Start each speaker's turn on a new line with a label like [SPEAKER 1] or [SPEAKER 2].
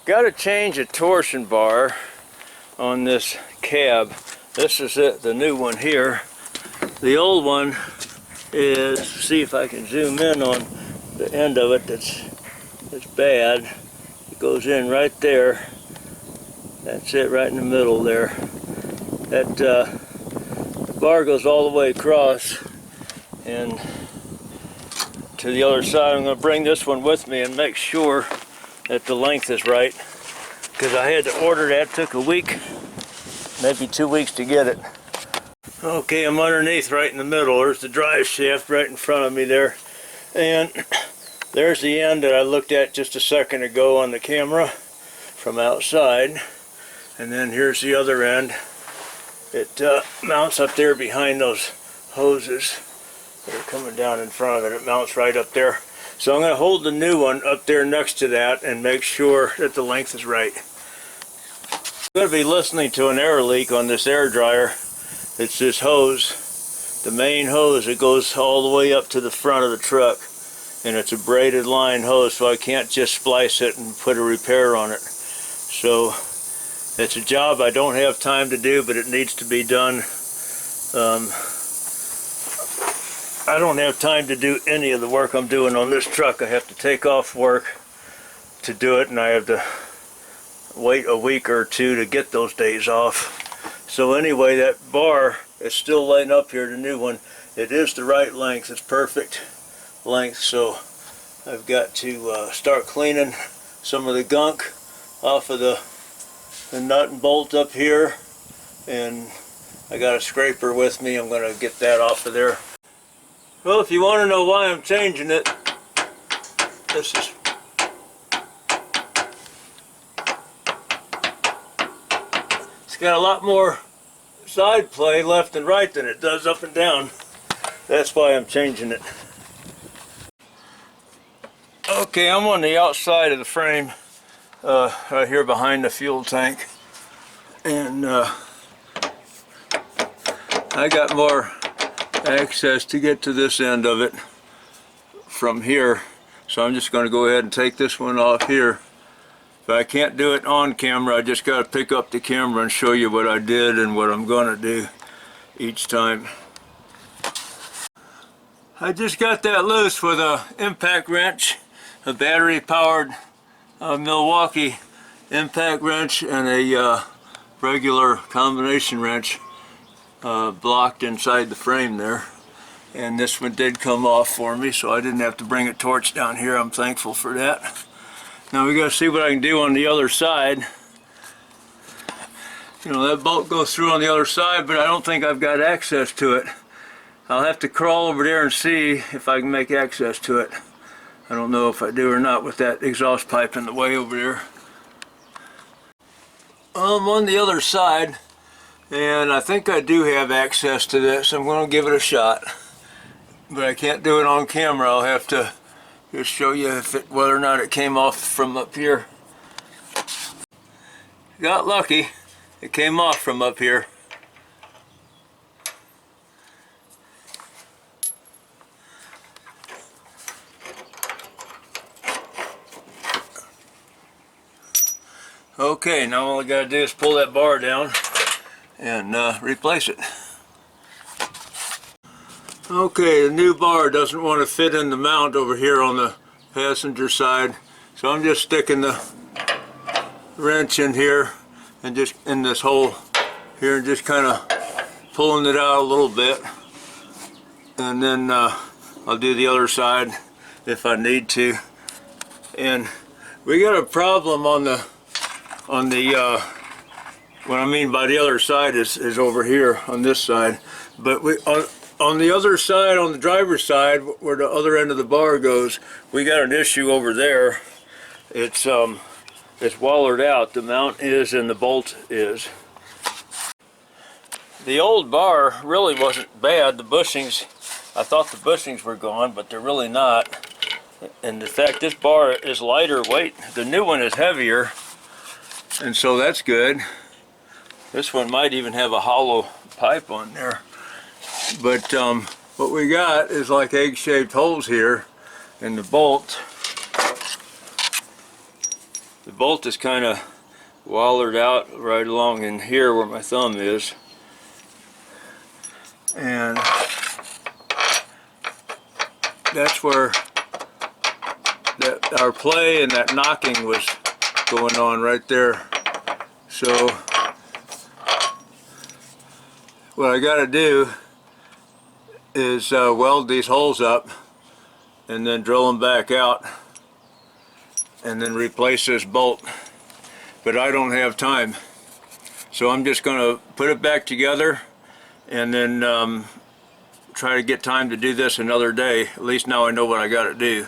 [SPEAKER 1] Got to change a torsion bar on this cab. This is it, the new one here. The old one is, see if I can zoom in on the end of it that's bad. It goes in right there. That's it right in the middle there. That the bar goes all the way across and to the other side. I'm going to bring this one with me and make sure that the length is right, because I had to order that. It took a week, maybe 2 weeks to get it. Okay, I'm underneath right in the middle. There's the drive shaft right in front of me there, and there's the end that I looked at just a second ago on the camera from outside, and then here's the other end. It mounts up there behind those hoses that are coming down in front of it. It mounts right up there. So I'm going to hold the new one up there next to that and make sure that the length is right. I'm going to be listening to an air leak on this air dryer. It's this hose, the main hose that goes all the way up to the front of the truck. And it's a braided line hose, so I can't just splice it and put a repair on it. So it's a job I don't have time to do, but it needs to be done. I don't have time to do any of the work I'm doing on this truck. I have to take off work to do it, and I have to wait a week or two to get those days off. So anyway, that bar is still laying up here, the new one. It is the right length. It's perfect length. So I've got to start cleaning some of the gunk off of the nut and bolt up here, and I got a scraper with me. I'm going to get that off of there. Well, if you want to know why I'm changing it, this is it's got a lot more side play left and right than it does up and down. That's why I'm changing it. Okay, I'm on the outside of the frame, right here behind the fuel tank, and I got more access to get to this end of it from here, so I'm just going to go ahead and take this one off here. But I can't do it on camera. I just got to pick up the camera and show you what I did and what I'm going to do each time. I just got that loose with a impact wrench, a battery powered Milwaukee impact wrench, and a regular combination wrench blocked inside the frame there. And this one did come off for me, so I didn't have to bring a torch down here. I'm thankful for that. Now we got to see what I can do on the other side. You know, that bolt goes through on the other side, but I don't think I've got access to it. I'll have to crawl over there and see if I can make access to it. I don't know if I do or not with that exhaust pipe in the way over there. I'm on the other side, and I think I do have access to this. I'm going to give it a shot, but I can't do it on camera. I'll have to just show you whether or not it came off from up here. Got lucky. It came off from up here. Okay, now all I gotta do is pull that bar down and replace it. Okay, the new bar doesn't want to fit in the mount over here on the passenger side, so I'm just sticking the wrench in here and just in this hole here and just kind of pulling it out a little bit, and then I'll do the other side if I need to. And we got a problem on the what I mean by the other side is over here on this side, but on the other side, on the driver's side, where the other end of the bar goes, we got an issue over there. It's wallered out. The mount is and the bolt is. The old bar really wasn't bad. The bushings, I thought the bushings were gone, but they're really not. And in fact, this bar is lighter weight. The new one is heavier, and so that's good. This one might even have a hollow pipe on there. But what we got is like egg-shaped holes here in the bolt. The bolt is kind of wallered out right along in here where my thumb is, and that's where our play and that knocking was going on right there. So what I got to do is weld these holes up and then drill them back out and then replace this bolt. But I don't have time, so I'm just going to put it back together and then try to get time to do this another day. At least now I know what I got to do.